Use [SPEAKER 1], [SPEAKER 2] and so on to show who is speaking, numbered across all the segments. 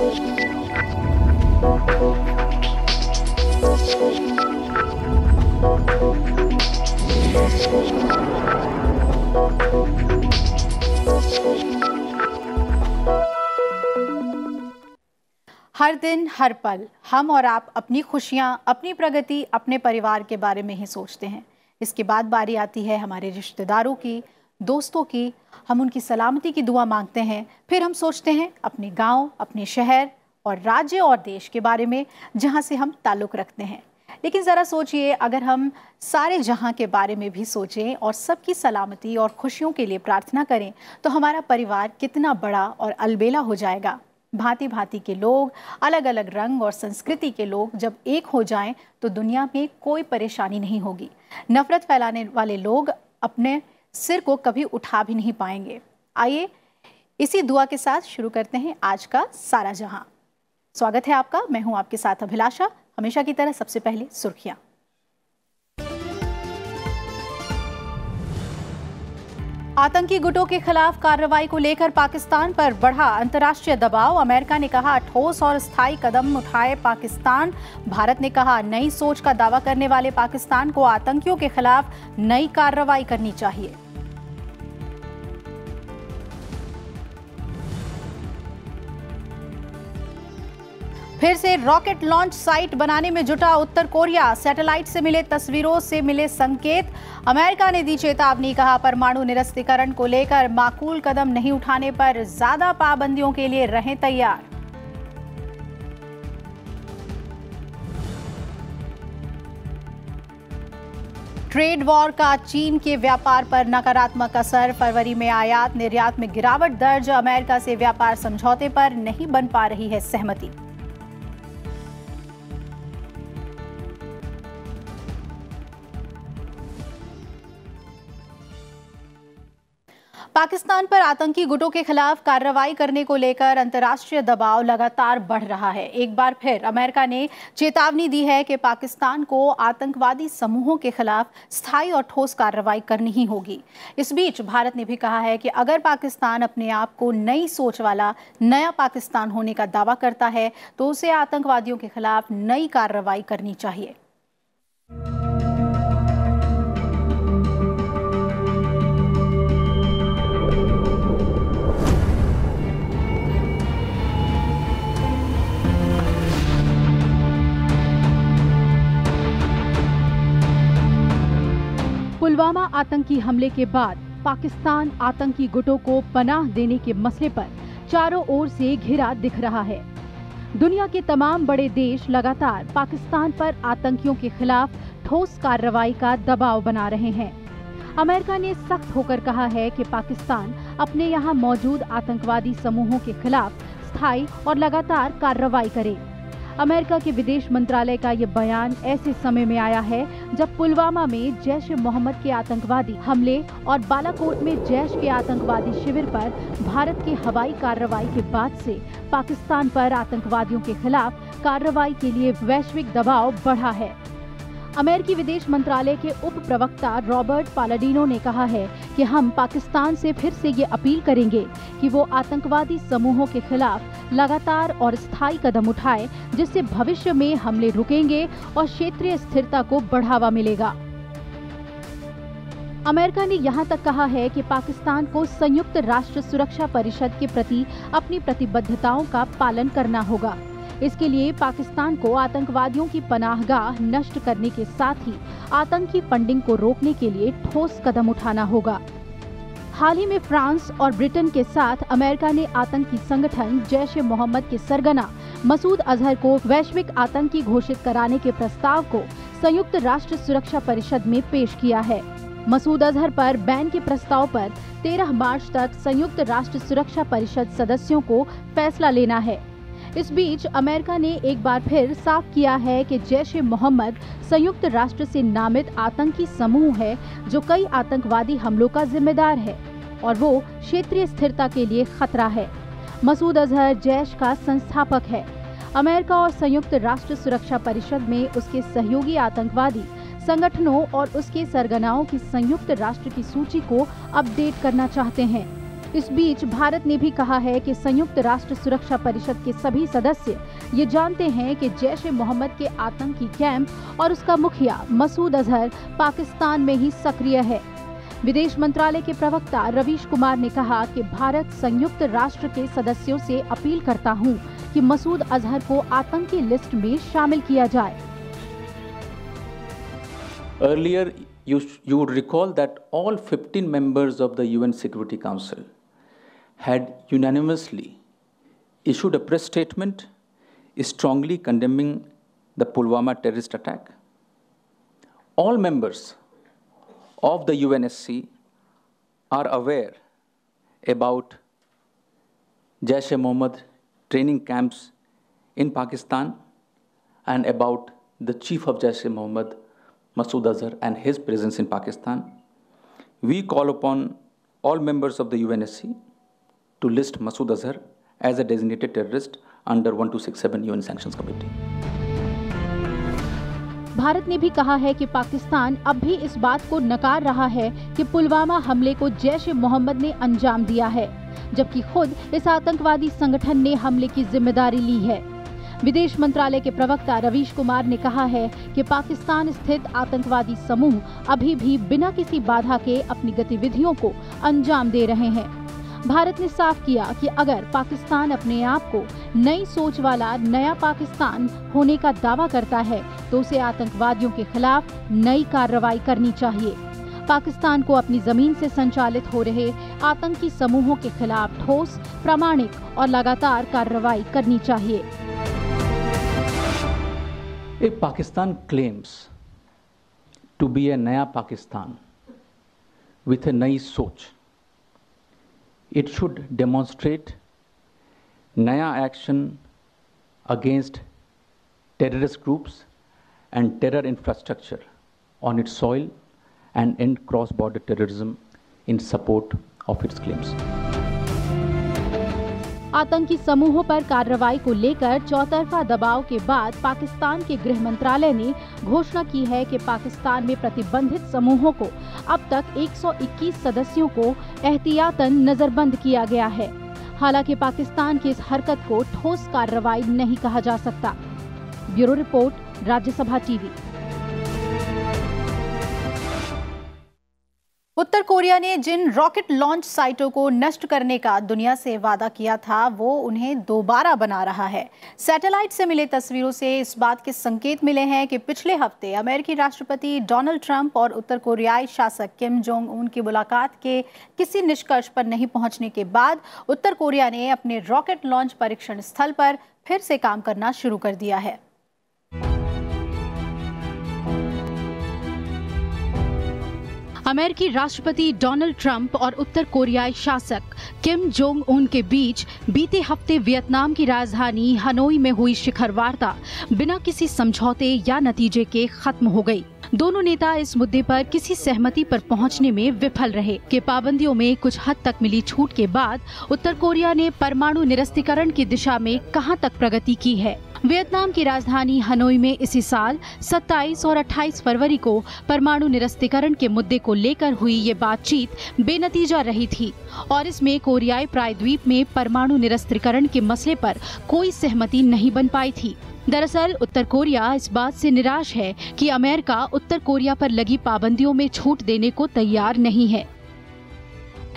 [SPEAKER 1] हर दिन हर पल हम और आप अपनी खुशियां, अपनी प्रगति, अपने परिवार के बारे में ही सोचते हैं। इसके बाद बारी आती है हमारे रिश्तेदारों की, दोस्तों की। हम उनकी सलामती की दुआ मांगते हैं। फिर हम सोचते हैं अपने गांव, अपने शहर और राज्य और देश के बारे में जहां से हम ताल्लुक़ रखते हैं। लेकिन ज़रा सोचिए, अगर हम सारे जहां के बारे में भी सोचें और सबकी सलामती और खुशियों के लिए प्रार्थना करें तो हमारा परिवार कितना बड़ा और अलबेला हो जाएगा। भांति भांति के लोग, अलग अलग रंग और संस्कृति के लोग जब एक हो जाएं तो दुनिया में कोई परेशानी नहीं होगी। नफरत फैलाने वाले लोग अपने सिर को कभी उठा भी नहीं पाएंगे। आइए इसी दुआ के साथ शुरू करते हैं आज का सारा जहां। स्वागत है आपका, मैं हूं आपके साथ अभिलाषा। हमेशा की तरह सबसे पहले सुर्खियां। आतंकी गुटों के खिलाफ कार्रवाई को लेकर पाकिस्तान पर बढ़ा अंतर्राष्ट्रीय दबाव। अमेरिका ने कहा ठोस और स्थायी कदम उठाए पाकिस्तान। भारत ने कहा नई सोच का दावा करने वाले पाकिस्तान को आतंकियों के खिलाफ नई कार्रवाई करनी चाहिए। फिर से रॉकेट लॉन्च साइट बनाने में जुटा उत्तर कोरिया। सैटेलाइट से मिले तस्वीरों से मिले संकेत। अमेरिका ने दी चेतावनी, कहा परमाणु निरस्त्रीकरण को लेकर माकूल कदम नहीं उठाने पर ज्यादा पाबंदियों के लिए रहें तैयार। ट्रेड वॉर का चीन के व्यापार पर नकारात्मक असर। फरवरी में आयात निर्यात में गिरावट दर्ज। अमेरिका से व्यापार समझौते पर नहीं बन पा रही है सहमति। पाकिस्तान पर आतंकी गुटों के खिलाफ कार्रवाई करने को लेकर अंतर्राष्ट्रीय दबाव लगातार बढ़ रहा है। एक बार फिर अमेरिका ने चेतावनी दी है कि पाकिस्तान को आतंकवादी समूहों के खिलाफ स्थायी और ठोस कार्रवाई करनी ही होगी। इस बीच भारत ने भी कहा है कि अगर पाकिस्तान अपने आप को नई सोच वाला नया पाकिस्तान होने का दावा करता है तो उसे आतंकवादियों के खिलाफ नई कार्रवाई करनी चाहिए। पुलवामा आतंकी हमले के बाद पाकिस्तान आतंकी गुटों को पनाह देने के मसले पर चारों ओर से घिरा दिख रहा है। दुनिया के तमाम बड़े देश लगातार पाकिस्तान पर आतंकियों के खिलाफ ठोस कार्रवाई का दबाव बना रहे हैं। अमेरिका ने सख्त होकर कहा है कि पाकिस्तान अपने यहाँ मौजूद आतंकवादी समूहों के खिलाफ स्थायी और लगातार कार्रवाई करे। अमेरिका के विदेश मंत्रालय का ये बयान ऐसे समय में आया है जब पुलवामा में जैश ए मोहम्मद के आतंकवादी हमले और बालाकोट में जैश के आतंकवादी शिविर पर भारत की हवाई कार्रवाई के बाद से पाकिस्तान पर आतंकवादियों के खिलाफ कार्रवाई के लिए वैश्विक दबाव बढ़ा है। अमेरिकी विदेश मंत्रालय के उप प्रवक्ता रॉबर्ट पालाडिनो ने कहा है कि हम पाकिस्तान से फिर से ये अपील करेंगे कि वो आतंकवादी समूहों के खिलाफ लगातार और स्थायी कदम उठाए, जिससे भविष्य में हमले रुकेंगे और क्षेत्रीय स्थिरता को बढ़ावा मिलेगा। अमेरिका ने यहाँ तक कहा है कि पाकिस्तान को संयुक्त राष्ट्र सुरक्षा परिषद के प्रति अपनी प्रतिबद्धताओं का पालन करना होगा। इसके लिए पाकिस्तान को आतंकवादियों की पनाहगाह नष्ट करने के साथ ही आतंकी फंडिंग को रोकने के लिए ठोस कदम उठाना होगा। हाल ही में फ्रांस और ब्रिटेन के साथ अमेरिका ने आतंकी संगठन जैश ए मोहम्मद के सरगना मसूद अजहर को वैश्विक आतंकी घोषित कराने के प्रस्ताव को संयुक्त राष्ट्र सुरक्षा परिषद में पेश किया है। मसूद अजहर पर बैन के प्रस्ताव पर 13 मार्च तक संयुक्त राष्ट्र सुरक्षा परिषद सदस्यों को फैसला लेना है। इस बीच अमेरिका ने एक बार फिर साफ किया है कि जैश ए मोहम्मद संयुक्त राष्ट्र से नामित आतंकी समूह है जो कई आतंकवादी हमलों का जिम्मेदार है और वो क्षेत्रीय स्थिरता के लिए खतरा है। मसूद अजहर जैश का संस्थापक है। अमेरिका और संयुक्त राष्ट्र सुरक्षा परिषद में उसके सहयोगी आतंकवादी संगठनों और उसके सरगनाओं की संयुक्त राष्ट्र की सूची को अपडेट करना चाहते हैं। इस बीच भारत ने भी कहा है कि संयुक्त राष्ट्र सुरक्षा परिषद के सभी सदस्य ये जानते हैं कि जैश ए मोहम्मद के आतंकी कैंप और उसका मुखिया मसूद अजहर पाकिस्तान में ही सक्रिय है। विदेश मंत्रालय के प्रवक्ता रवीश कुमार ने कहा कि भारत संयुक्त राष्ट्र के सदस्यों से अपील करता हूं कि मसूद अजहर को आतंकी लिस्ट में शामिल किया जाए।
[SPEAKER 2] Earlier, you would recall that all 15 members of the UN Security Council had unanimously issued a press statement strongly condemning the Pulwama terrorist attack. All members of the UNSC are aware about Jaish-e-Mohammed training camps in Pakistan and about the chief of Jaish-e-Mohammed, Masood Azhar, and his presence in Pakistan. We call upon all members of the UNSC to list Masood Azhar as a designated terrorist under 1267 UN Sanctions Committee.
[SPEAKER 1] Bharat ने भी कहा है कि पाकिस्तान अब भी इस बात को नकार रहा है कि पुलवामा हमले को जैश-ए-मोहम्मद ने अंजाम दिया है, जबकि खुद इस आतंकवादी संगठन ने हमले की जिम्मेदारी ली है। विदेश मंत्रालय के प्रवक्ता रवीश कुमार ने कहा है कि पाकिस्तान स्थित आतंकवादी समूह अभी भी बिना किसी बाधा के अपनी गतिविधियों को अंजाम दे रहे हैं। भारत ने साफ किया कि अगर पाकिस्तान अपने आप को नई सोच वाला नया पाकिस्तान होने का दावा करता है तो उसे आतंकवादियों के खिलाफ नई कार्रवाई करनी चाहिए। पाकिस्तान को अपनी जमीन से संचालित हो रहे आतंकी समूहों के खिलाफ ठोस, प्रामाणिक और लगातार कार्रवाई करनी चाहिए।
[SPEAKER 2] If Pakistan claims to be a Naya Pakistan with a नई सोच, it should demonstrate Naya action against terrorist groups and terror infrastructure on its soil and end cross-border terrorism in support of its claims.
[SPEAKER 1] आतंकी समूहों पर कार्रवाई को लेकर चौतरफा दबाव के बाद पाकिस्तान के गृह मंत्रालय ने घोषणा की है कि पाकिस्तान में प्रतिबंधित समूहों को अब तक 121 सदस्यों को एहतियातन नजरबंद किया गया है। हालांकि पाकिस्तान की इस हरकत को ठोस कार्रवाई नहीं कहा जा सकता। Bureau report, Rajya Sabha TV.
[SPEAKER 3] उत्तर कोरिया ने जिन रॉकेट लॉन्च साइटों को नष्ट करने का दुनिया से वादा किया था वो उन्हें दोबारा बना रहा है। सैटेलाइट से मिले तस्वीरों से इस बात के संकेत मिले हैं कि पिछले हफ्ते अमेरिकी राष्ट्रपति डोनाल्ड ट्रंप और उत्तर कोरियाई शासक किम जोंग उन की मुलाकात के किसी निष्कर्ष पर नहीं पहुंचने के बाद उत्तर कोरिया ने अपने रॉकेट लॉन्च परीक्षण स्थल पर फिर से काम करना शुरू कर दिया है।
[SPEAKER 1] अमेरिकी राष्ट्रपति डोनाल्ड ट्रंप और उत्तर कोरियाई शासक किम जोंग उन के बीच बीते हफ्ते वियतनाम की राजधानी हनोई में हुई शिखर वार्ता बिना किसी समझौते या नतीजे के खत्म हो गई। दोनों नेता इस मुद्दे पर किसी सहमति पर पहुंचने में विफल रहे कि पाबंदियों में कुछ हद तक मिली छूट के बाद उत्तर कोरिया ने परमाणु निरस्त्रीकरण की दिशा में कहां तक प्रगति की है। वियतनाम की राजधानी हनोई में इसी साल 27 और 28 फरवरी को परमाणु निरस्त्रीकरण के मुद्दे को लेकर हुई ये बातचीत बेनतीजा रही थी और इसमें कोरियाई प्रायद्वीप में परमाणु निरस्त्रीकरण के मसले पर कोई सहमति नहीं बन पाई थी। दरअसल उत्तर कोरिया इस बात से निराश है कि अमेरिका उत्तर कोरिया पर लगी पाबंदियों में छूट देने को तैयार नहीं है।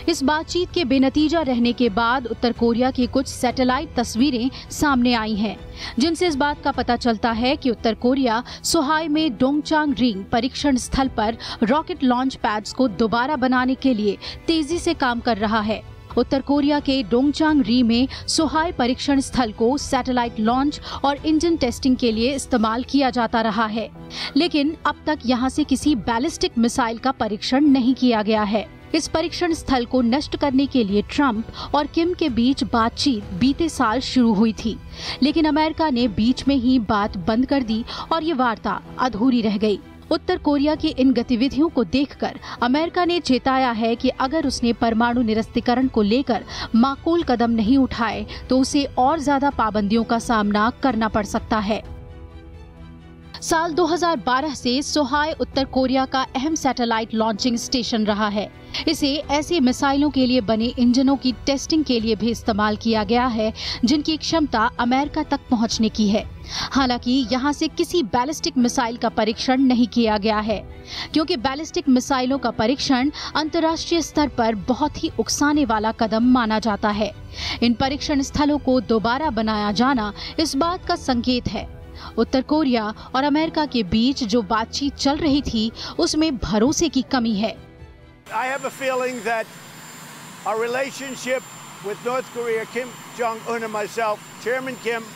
[SPEAKER 1] इस बातचीत के बेनतीजा रहने के बाद उत्तर कोरिया की कुछ सैटेलाइट तस्वीरें सामने आई हैं, जिनसे इस बात का पता चलता है कि उत्तर कोरिया सोहाई में डोंगचांग रिंग परीक्षण स्थल पर रॉकेट लॉन्च पैड्स को दोबारा बनाने के लिए तेजी से काम कर रहा है। उत्तर कोरिया के डोंगचांग री में सोहाई परीक्षण स्थल को सैटेलाइट लॉन्च और इंजन टेस्टिंग के लिए इस्तेमाल किया जाता रहा है, लेकिन अब तक यहां से किसी बैलिस्टिक मिसाइल का परीक्षण नहीं किया गया है। इस परीक्षण स्थल को नष्ट करने के लिए ट्रंप और किम के बीच बातचीत बीते साल शुरू हुई थी, लेकिन अमेरिका ने बीच में ही बात बंद कर दी और ये वार्ता अधूरी रह गई। उत्तर कोरिया की इन गतिविधियों को देखकर अमेरिका ने चेताया है कि अगर उसने परमाणु निरस्त्रीकरण को लेकर माकूल कदम नहीं उठाए तो उसे और ज्यादा पाबंदियों का सामना करना पड़ सकता है। साल 2012 से सोहाय उत्तर कोरिया का अहम सैटेलाइट लॉन्चिंग स्टेशन रहा है। इसे ऐसी मिसाइलों के लिए बने इंजनों की टेस्टिंग के लिए भी इस्तेमाल किया गया है जिनकी क्षमता अमेरिका तक पहुंचने की है। हालांकि यहां से किसी बैलिस्टिक मिसाइल का परीक्षण नहीं किया गया है, क्योंकि बैलिस्टिक मिसाइलों का परीक्षण अंतर्राष्ट्रीय स्तर पर बहुत ही उकसाने वाला कदम माना जाता है। इन परीक्षण स्थलों को दोबारा बनाया जाना इस बात का संकेत है। उत्तर कोरिया और अमेरिका के बीच जो बातचीत चल रही थी उसमें भरोसे की कमी है।
[SPEAKER 4] I have a feeling that our relationship with North Korea, Kim Jong-un and myself, Chairman Kim,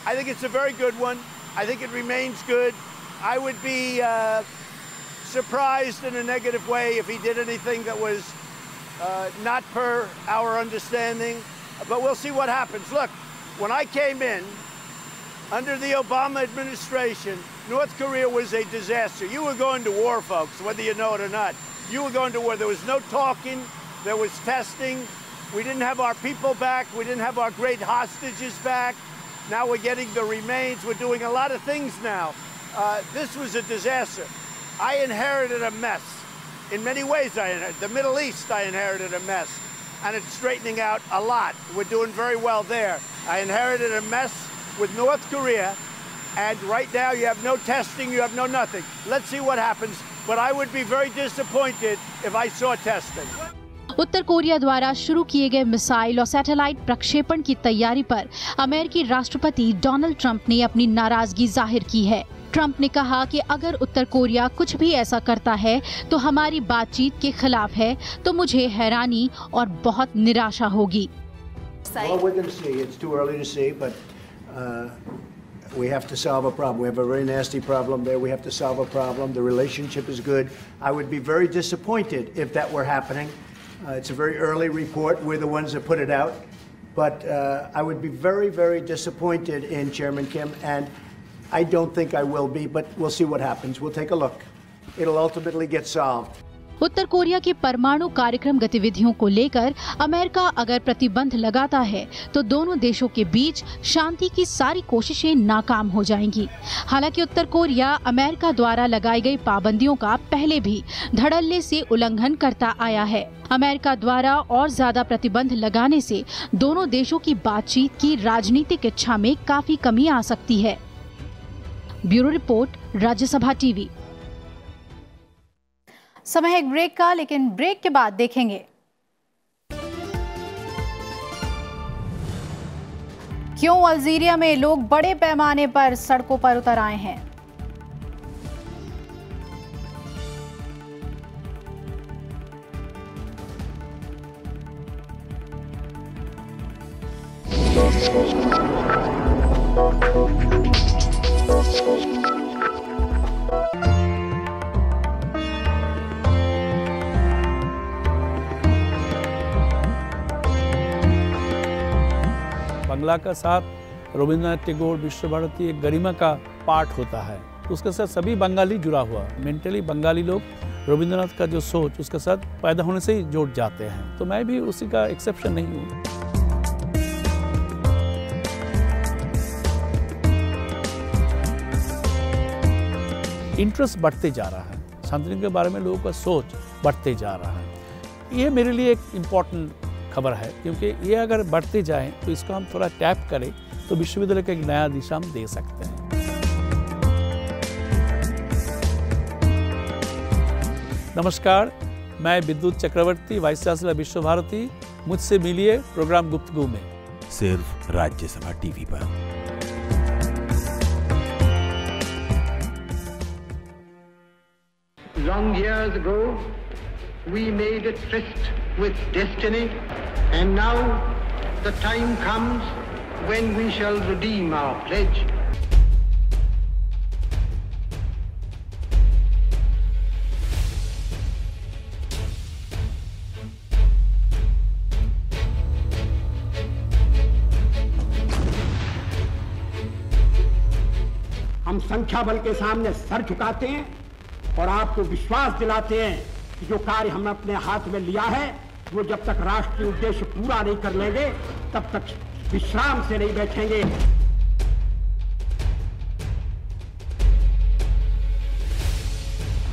[SPEAKER 4] I think it's a very good one. I think it remains good. I would be surprised in a negative way if he did anything that was not per our understanding. But we'll see what happens. Look, when I came in, under the Obama administration, North Korea was a disaster. You were going to war, folks, whether you know it or not. You were going to war. There was no talking. There was testing. We didn't have our people back. We didn't have our great hostages back. Now we're getting the remains. We're doing a lot of things now. This was a disaster. I inherited a mess. In many ways, the Middle East, I inherited a mess. And it's straightening out a lot. We're doing very well there. I inherited a mess with North Korea. And right now, you have no testing, you have no nothing. Let's see what happens. But I would be very disappointed if I saw testing.
[SPEAKER 1] Uttar Korea द्वारा शुरू किए गए missile और satellite प्रक्षेपण की तैयारी पर अमेरिकी राष्ट्रपति डोनाल्ड ट्रंप ने अपनी नाराजगी जाहिर की है। ट्रंप ने कहा कि अगर उत्तर कोरिया कुछ भी ऐसा करता है तो हमारी बातचीत के खिलाफ है, तो मुझे हैरानी और बहुत निराशा होगी।
[SPEAKER 4] We have to solve a problem. We have a very nasty problem there. We have to solve a problem. The relationship is good. I would be very disappointed if that were happening. It's a very early report. We're the ones that put it out. But I would be very, very disappointed in Chairman Kim, and I don't think I will be, but we'll see what happens. We'll take a look. It'll ultimately get solved.
[SPEAKER 1] Uttar Korea की परमाणु कार्यक्रम गतिविधियों को लेकर America अगर प्रतिबंध लगाता है तो दोनों देशों के बीच शांति की सारी कोशिशें नाकाम हो जाएंगी। हालांकि उत्तर कोरिया अमेरिका द्वारा लगाई गई पाबंदियों का पहले भी धड़ल्ले से उल्लंघन करता आया है। अमेरिका द्वारा और ज्यादा प्रतिबंध लगाने से दोनों देशों की बातचीत की राजनीतिक इच्छा में काफी कमी आ सकती है। Bureau report, Rajya Sabha TV.
[SPEAKER 3] समय है एक ब्रेक का, लेकिन ब्रेक के बाद देखेंगे क्यों अल्जीरिया में लोग बड़े पैमाने पर सड़कों पर उतर आए हैं।
[SPEAKER 5] बांग्ला का साथ रविंद्रनाथ टैगोर, विश्व भारती एक गरिमा का पार्ट होता है, तो उसके साथ सभी बंगाली जुड़ा हुआ। मेंटली बंगाली लोग रविंद्रनाथ का जो सोच उसके साथ पैदा होने से ही जुड़ जाते हैं, तो मैं भी उसी का एक्सेप्शन नहीं हूँ। इंटरेस्ट बढ़ते जा रहा है, शांतिनिकेतन के बारे में लोगों का सोच बढ़ते जा रहा है। ये मेरे लिए एक इम्पॉर्टेंट खबर है, क्योंकि ये अगर बढ़ते जाएं तो इसको हम थोड़ा टैप करें तो विश्वविद्यालय का एक नया दिशा हम दे सकते हैं। नमस्कार, मैं विद्युत चक्रवर्ती, वाइस चांसलर विश्व भारती। मुझसे मिलिए प्रोग्राम गुफ्तगू में,
[SPEAKER 6] सिर्फ राज्यसभा टीवी पर।
[SPEAKER 7] Long years ago, we made a tryst with destiny, and now the time comes when we shall redeem our pledge.
[SPEAKER 8] हम संख्या बल के सामने सर झुकाते हैं और आपको विश्वास दिलाते हैं कि जो कार्य हमने अपने हाथ में लिया है वो जब तक राष्ट्रीय उद्देश्य पूरा नहीं कर लेंगे तब तक विश्राम से नहीं बैठेंगे।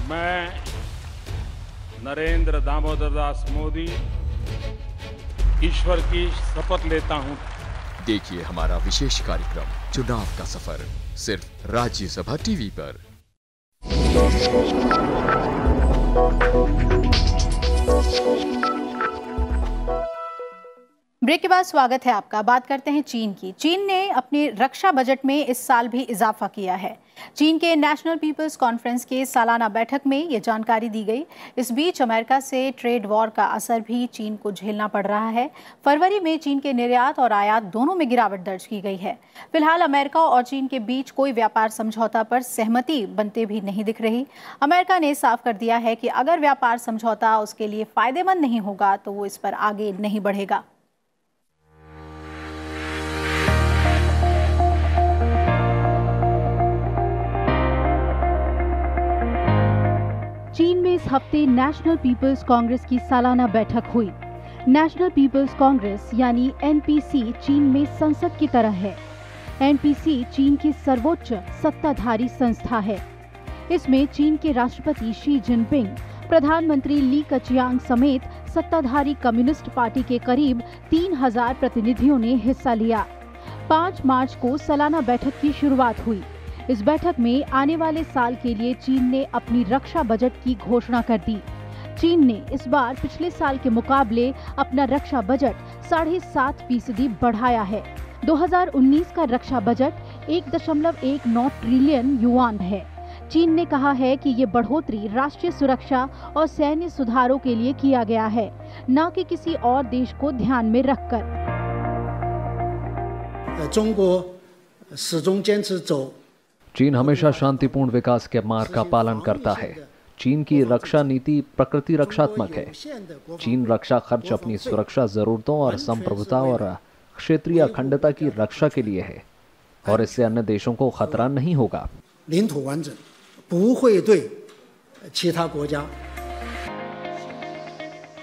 [SPEAKER 9] मैं नरेंद्र दामोदर दास मोदी ईश्वर की शपथ लेता हूं।
[SPEAKER 10] देखिए हमारा विशेष कार्यक्रम चुनाव का सफर सिर्फ राज्यसभा टीवी पर।
[SPEAKER 3] ब्रेक के बाद स्वागत है आपका। बात करते हैं चीन की। चीन ने अपने रक्षा बजट में इस साल भी इजाफा किया है। चीन के नेशनल पीपल्स कॉन्फ्रेंस के सालाना बैठक में ये जानकारी दी गई। इस बीच अमेरिका से ट्रेड वॉर का असर भी चीन को झेलना पड़ रहा है। फरवरी में चीन के निर्यात और आयात दोनों में गिरावट दर्ज की गई है। फिलहाल अमेरिका और चीन के बीच कोई व्यापार समझौता पर सहमति बनते भी नहीं दिख रही। अमेरिका ने साफ कर दिया है कि अगर व्यापार समझौता उसके लिए फायदेमंद नहीं होगा तो वो इस पर आगे नहीं बढ़ेगा।
[SPEAKER 1] चीन में इस हफ्ते नेशनल पीपल्स कांग्रेस की सालाना बैठक हुई। नेशनल पीपल्स कांग्रेस यानी एनपीसी चीन में संसद की तरह है। एनपीसी चीन की सर्वोच्च सत्ताधारी संस्था है। इसमें चीन के राष्ट्रपति शी जिनपिंग, प्रधानमंत्री ली कचियांग समेत सत्ताधारी कम्युनिस्ट पार्टी के करीब 3000 प्रतिनिधियों ने हिस्सा लिया। 5 मार्च को सालाना बैठक की शुरुआत हुई। इस बैठक में आने वाले साल के लिए चीन ने अपनी रक्षा बजट की घोषणा कर दी। चीन ने इस बार पिछले साल के मुकाबले अपना रक्षा बजट 7.5% बढ़ाया है। 2019 का रक्षा बजट 1.19 ट्रिलियन युआन है। चीन ने कहा है कि ये बढ़ोतरी राष्ट्रीय सुरक्षा और सैन्य सुधारों के लिए किया गया है, न कि किसी और देश को ध्यान में रखकर।
[SPEAKER 11] चीन हमेशा शांतिपूर्ण विकास के मार्ग का पालन करता है। चीन की रक्षा नीति प्रकृति रक्षात्मक है। चीन रक्षा खर्च अपनी सुरक्षा जरूरतों और संप्रभुता और क्षेत्रीय अखंडता की रक्षा के लिए है और इससे अन्य देशों को खतरा नहीं होगा।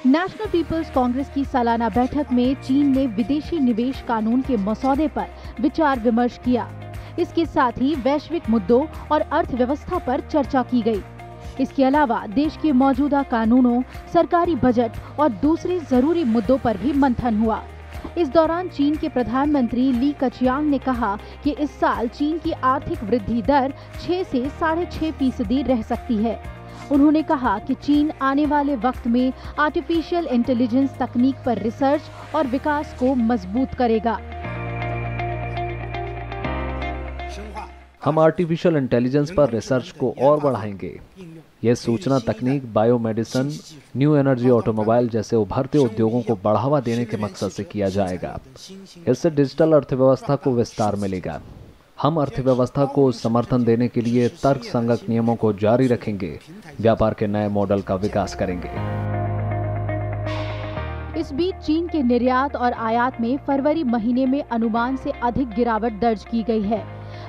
[SPEAKER 1] नेशनल पीपल्स कांग्रेस की सालाना बैठक में चीन ने विदेशी निवेश कानून के मसौदे पर विचार विमर्श किया। इसके साथ ही वैश्विक मुद्दों और अर्थव्यवस्था पर चर्चा की गई। इसके अलावा देश के मौजूदा कानूनों, सरकारी बजट और दूसरे जरूरी मुद्दों पर भी मंथन हुआ। इस दौरान चीन के प्रधानमंत्री ली कचियांग ने कहा कि इस साल चीन की आर्थिक वृद्धि दर 6 से 6.5% रह सकती है। उन्होंने कहा कि चीन आने वाले वक्त में आर्टिफिशियल इंटेलिजेंस तकनीक पर रिसर्च और विकास को मजबूत करेगा।
[SPEAKER 11] हम आर्टिफिशियल इंटेलिजेंस पर रिसर्च को और बढ़ाएंगे। यह सूचना तकनीक, बायोमेडिसिन, न्यू एनर्जी, ऑटोमोबाइल जैसे उभरते उद्योगों को बढ़ावा देने के मकसद से किया जाएगा। इससे डिजिटल अर्थव्यवस्था को विस्तार मिलेगा। हम अर्थव्यवस्था को समर्थन देने के लिए तर्कसंगत नियमों को जारी रखेंगे, व्यापार के नए मॉडल का विकास करेंगे।
[SPEAKER 1] इस बीच चीन के निर्यात और आयात में फरवरी महीने में अनुमान से अधिक गिरावट दर्ज की गई है।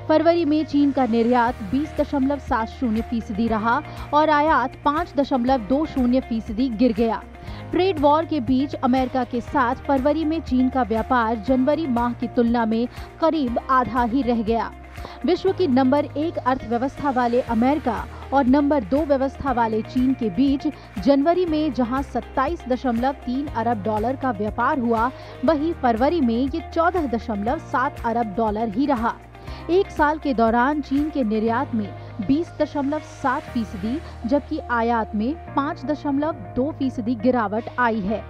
[SPEAKER 1] फरवरी में चीन का निर्यात 20.70% रहा और आयात 5.20% गिर गया। ट्रेड वॉर के बीच अमेरिका के साथ फरवरी में चीन का व्यापार जनवरी माह की तुलना में करीब आधा ही रह गया। विश्व की नंबर 1 अर्थव्यवस्था वाले अमेरिका और नंबर 2 व्यवस्था वाले चीन के बीच जनवरी में जहां 27.3 अरब डॉलर का व्यापार हुआ, वहीं फरवरी में ये 14.7 अरब डॉलर ही रहा। एक साल के दौरान चीन के निर्यात में 20.7% जबकि आयात में 5.2% गिरावट आई है।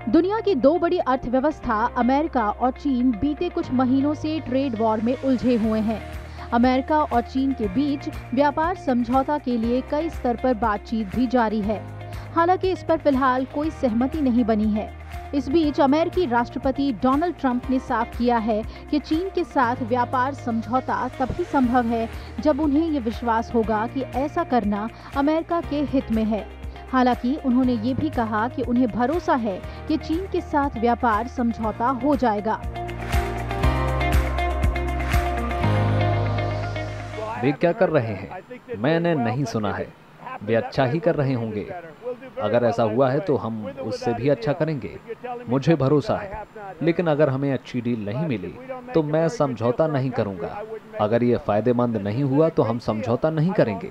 [SPEAKER 1] दुनिया की 2 बड़ी अर्थव्यवस्था अमेरिका और चीन बीते कुछ महीनों से ट्रेड वॉर में उलझे हुए हैं। अमेरिका और चीन के बीच व्यापार समझौता के लिए कई स्तर पर बातचीत भी जारी है। हालांकि इस पर फिलहाल कोई सहमति नहीं बनी है। इस बीच अमेरिकी राष्ट्रपति डोनाल्ड ट्रंप ने साफ किया है कि चीन के साथ व्यापार समझौता तभी संभव है जब उन्हें ये विश्वास होगा कि ऐसा करना अमेरिका के हित में है। हालांकि उन्होंने ये भी कहा कि उन्हें भरोसा है कि चीन के साथ व्यापार समझौता हो जाएगा।
[SPEAKER 11] वे क्या कर रहे हैं, मैंने नहीं सुना है। वे अच्छा ही कर रहे होंगे। अगर ऐसा हुआ है तो हम उससे भी अच्छा करेंगे, मुझे भरोसा है। लेकिन अगर हमें अच्छी डील नहीं मिली तो मैं समझौता नहीं करूंगा। अगर ये फायदेमंद नहीं हुआ तो हम समझौता नहीं करेंगे।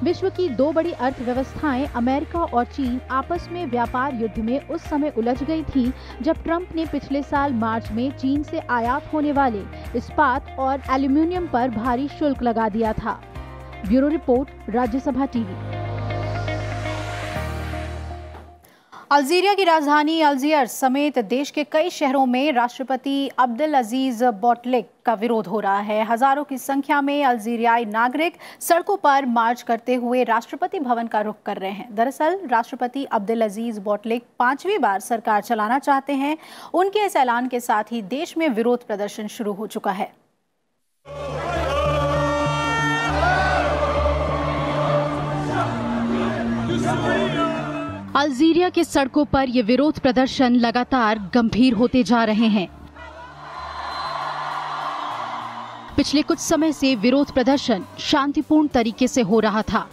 [SPEAKER 1] विश्व की दो बड़ी अर्थव्यवस्थाएं अमेरिका और चीन आपस में व्यापार युद्ध में उस समय उलझ गई थी जब ट्रंप ने पिछले साल मार्च में चीन से आयात होने वाले इस्पात और एल्यूमिनियम पर भारी शुल्क लगा दिया था। Bureau report, Rajya Sabha TV.
[SPEAKER 3] Algeria की राजधानी अल्जियर्स समेत देश के कई शहरों में राष्ट्रपति अब्दुल अजीज बोटलिक का विरोध हो रहा है। हजारों की संख्या में अल्जीरियाई नागरिक सड़कों पर मार्च करते हुए राष्ट्रपति भवन का रुख कर रहे हैं। दरअसल राष्ट्रपति अब्दुल अजीज बोटलिक 5वीं बार सरकार चलाना चाहते हैं। उनके इस ऐलान के साथ ही देश में विरोध प्रदर्शन शुरू हो चुका है।
[SPEAKER 1] अल्जीरिया के सड़कों पर ये विरोध प्रदर्शन लगातार गंभीर होते जा रहे हैं। पिछले कुछ समय से विरोध प्रदर्शन शांतिपूर्ण तरीके से हो रहा था,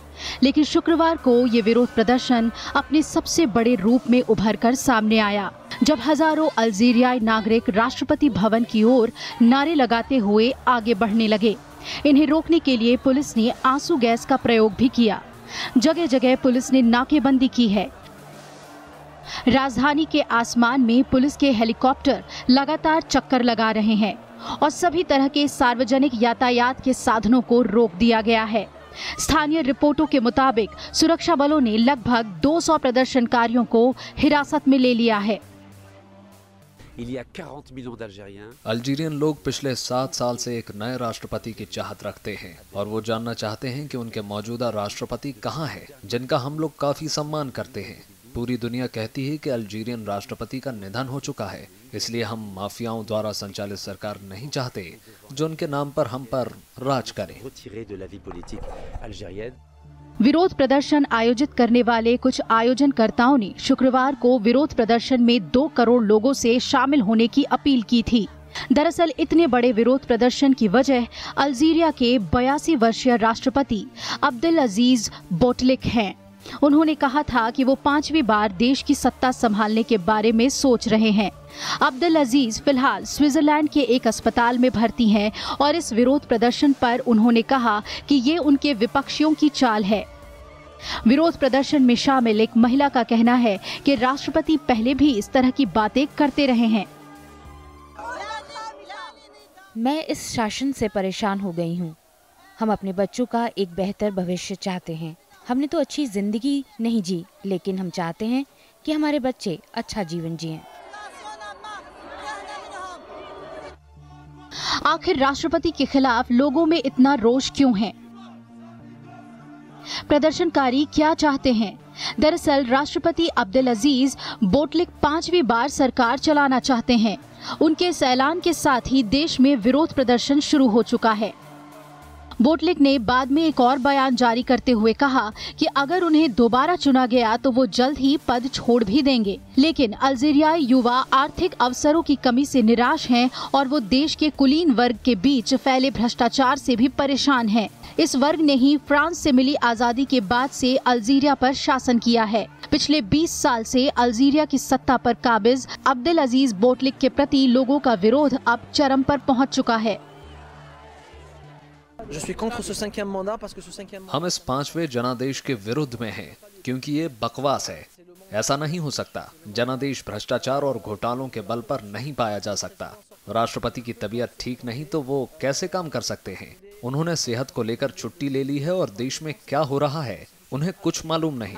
[SPEAKER 1] लेकिन शुक्रवार को ये विरोध प्रदर्शन अपने सबसे बड़े रूप में उभर कर सामने आया, जब हजारों अल्जीरियाई नागरिक राष्ट्रपति भवन की ओर नारे लगाते हुए आगे बढ़ने लगे। इन्हें रोकने के लिए पुलिस ने आंसू गैस का प्रयोग भी किया। जगह जगह पुलिस ने नाकेबंदी की है। राजधानी के आसमान में पुलिस के हेलीकॉप्टर लगातार चक्कर लगा रहे हैं और सभी तरह के सार्वजनिक यातायात के साधनों को रोक दिया गया है। स्थानीय रिपोर्टों के मुताबिक सुरक्षा बलों ने लगभग 200 प्रदर्शनकारियों को हिरासत में ले लिया है।
[SPEAKER 11] अल्जीरियन लोग पिछले 7 साल से एक नए राष्ट्रपति की चाहत रखते हैं और वो जानना चाहते हैं कि उनके मौजूदा राष्ट्रपति कहां है, जिनका हम लोग काफी सम्मान करते हैं। पूरी दुनिया कहती है कि अल्जीरियन राष्ट्रपति का निधन हो चुका है, इसलिए हम माफियाओं द्वारा संचालित सरकार नहीं चाहते जो उनके नाम पर हम पर राज करे।
[SPEAKER 1] विरोध प्रदर्शन आयोजित करने वाले कुछ आयोजनकर्ताओं ने शुक्रवार को विरोध प्रदर्शन में 2 करोड़ लोगों से शामिल होने की अपील की थी। दरअसल इतने बड़े विरोध प्रदर्शन की वजह अल्जीरिया के 82 वर्षीय राष्ट्रपति अब्दुल अजीज बोटलिक हैं। उन्होंने कहा था कि वो 5वीं बार देश की सत्ता संभालने के बारे में सोच रहे हैं। अब्दुल अजीज फिलहाल स्विट्जरलैंड के एक अस्पताल में भर्ती हैं और इस विरोध प्रदर्शन पर उन्होंने कहा कि ये उनके विपक्षियों की चाल है। विरोध प्रदर्शन में शामिल एक महिला का कहना है कि राष्ट्रपति पहले भी इस तरह की बातें करते रहे हैं।
[SPEAKER 12] मैं इस शासन से परेशान हो गई हूँ। हम अपने बच्चों का एक बेहतर भविष्य चाहते हैं। हमने तो अच्छी जिंदगी नहीं जी, लेकिन हम चाहते हैं कि हमारे बच्चे अच्छा जीवन जिएं।
[SPEAKER 1] आखिर राष्ट्रपति के खिलाफ लोगों में इतना रोष क्यों है? प्रदर्शनकारी क्या चाहते हैं? दरअसल राष्ट्रपति अब्दुल अजीज बोटलिक 5वीं बार सरकार चलाना चाहते हैं। उनके इस ऐलान के साथ ही देश में विरोध प्रदर्शन शुरू हो चुका है। बोटलिक ने बाद में एक और बयान जारी करते हुए कहा कि अगर उन्हें दोबारा चुना गया तो वो जल्द ही पद छोड़ भी देंगे। लेकिन अल्जीरियाई युवा आर्थिक अवसरों की कमी से निराश हैं और वो देश के कुलीन वर्ग के बीच फैले भ्रष्टाचार से भी परेशान हैं। इस वर्ग ने ही फ्रांस से मिली आजादी के बाद से अल्जीरिया पर शासन किया है। पिछले 20 साल से अल्जीरिया की सत्ता पर काबिज अब्दुल अजीज बोटलिक के प्रति लोगों का विरोध अब चरम पर पहुंच चुका है।
[SPEAKER 11] हम इस 5वें जनादेश के विरुद्ध में हैं, क्योंकि ये बकवास है। ऐसा नहीं हो सकता। जनादेश भ्रष्टाचार और घोटालों के बल पर नहीं पाया जा सकता। राष्ट्रपति की तबीयत ठीक नहीं तो वो कैसे काम कर सकते हैं? उन्होंने सेहत को लेकर छुट्टी ले ली है और देश में क्या हो रहा है उन्हें कुछ मालूम नहीं।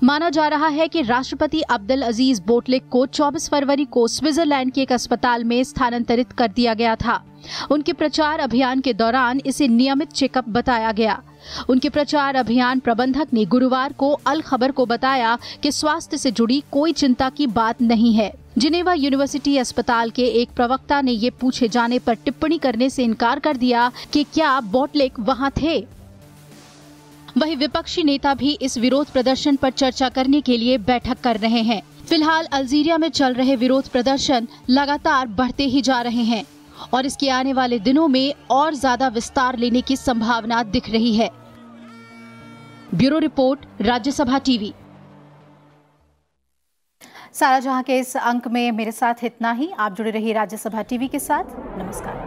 [SPEAKER 1] माना जा रहा है कि राष्ट्रपति अब्दुल अजीज बोटलिक को 24 फरवरी को स्विट्जरलैंड के एक अस्पताल में स्थानांतरित कर दिया गया था। उनके प्रचार अभियान के दौरान इसे नियमित चेकअप बताया गया। उनके प्रचार अभियान प्रबंधक ने गुरुवार को अल खबर को बताया कि स्वास्थ्य से जुड़ी कोई चिंता की बात नहीं है। जिनेवा यूनिवर्सिटी अस्पताल के एक प्रवक्ता ने ये पूछे जाने पर टिप्पणी करने से इनकार कर दिया कि क्या बोटलिक वहां थे। वहीं विपक्षी नेता भी इस विरोध प्रदर्शन पर चर्चा करने के लिए बैठक कर रहे हैं। फिलहाल अल्जीरिया में चल रहे विरोध प्रदर्शन लगातार बढ़ते ही जा रहे हैं और इसके आने वाले दिनों में और ज्यादा विस्तार लेने की संभावना दिख रही है। Bureau report, Rajya Sabha TV.
[SPEAKER 3] सारा जहां के इस अंक में मेरे साथ इतना ही। आप जुड़े रहिए राज्यसभा टीवी के साथ। नमस्कार।